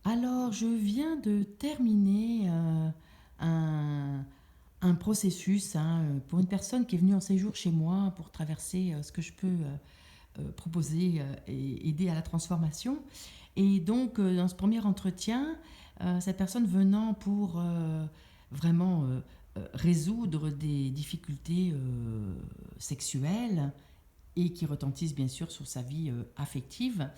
Alors, je viens de terminer un, un processus pour une personne qui est venue en séjour chez moi pour traverser ce que je peux proposer et aider à la transformation. Et donc, dans ce premier entretien, cette personne venant pour vraiment résoudre des difficultés sexuelles et qui retentissent bien sûr sur sa vie affective.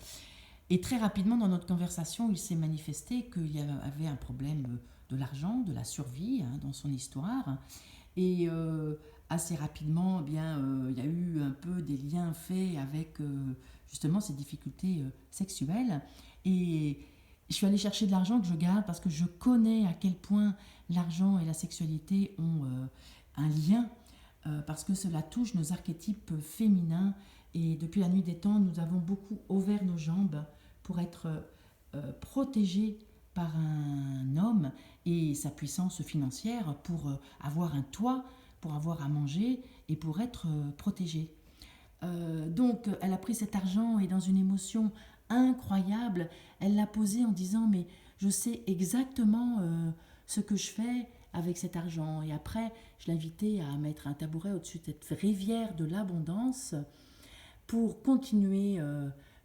Et très rapidement, dans notre conversation, il s'est manifesté qu'il y avait un problème de l'argent, de la survie dans son histoire. Et assez rapidement, il y a eu un peu des liens faits avec justement ces difficultés sexuelles. Et je suis allée chercher de l'argent que je garde parce que je connais à quel point l'argent et la sexualité ont un lien, parce que cela touche nos archétypes féminins. Et depuis la nuit des temps, nous avons beaucoup ouvert nos jambes pour être protégés par un homme et sa puissance financière pour avoir un toit, pour avoir à manger et pour être protégée. Donc elle a pris cet argent et dans une émotion incroyable, elle l'a posé en disant mais je sais exactement ce que je fais avec cet argent. Et après, je l'ai invitée à mettre un tabouret au-dessus de cette rivière de l'abondance pour continuer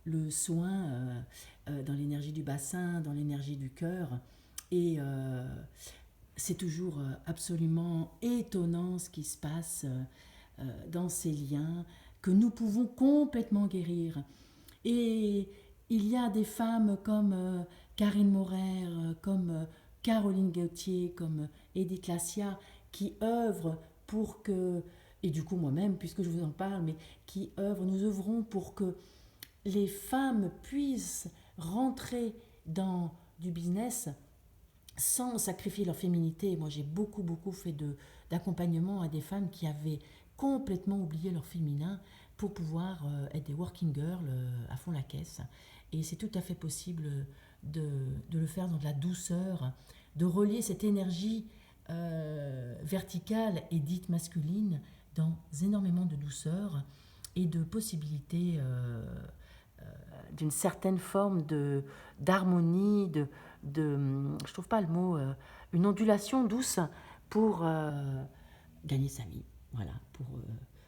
le soin dans l'énergie du bassin, dans l'énergie du cœur. Et c'est toujours absolument étonnant ce qui se passe dans ces liens que nous pouvons complètement guérir. Et il y a des femmes comme Karine Morer, comme Caroline Gauthier, comme Edith Lassia, qui œuvrent pour que, et du coup moi-même, puisque je vous en parle, mais qui œuvrent, nous œuvrons pour que les femmes puissent rentrer dans du business sans sacrifier leur féminité. Moi, j'ai beaucoup fait d'accompagnement à des femmes qui avaient complètement oublié leur féminin pour pouvoir être des working girls à fond la caisse. Et c'est tout à fait possible de le faire dans de la douceur, de relier cette énergie verticale et dite masculine dans énormément de douceur et de possibilités d'une certaine forme d'harmonie, je trouve pas le mot, une ondulation douce pour gagner sa vie, voilà,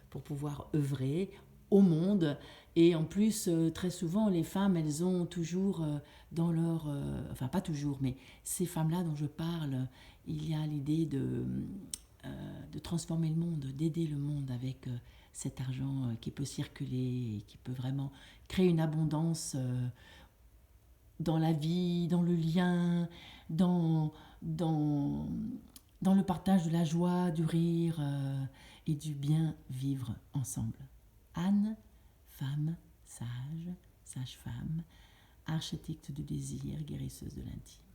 pour pouvoir œuvrer au monde. Et en plus, très souvent, les femmes, elles ont toujours dans leur... enfin, pas toujours, mais ces femmes-là dont je parle, il y a l'idée de transformer le monde, d'aider le monde avec cet argent qui peut circuler, et qui peut vraiment créer une abondance dans la vie, dans le lien, dans, dans, dans le partage de la joie, du rire et du bien vivre ensemble. Anne, femme, sage, sage-femme, architecte du désir, guérisseuse de l'intime.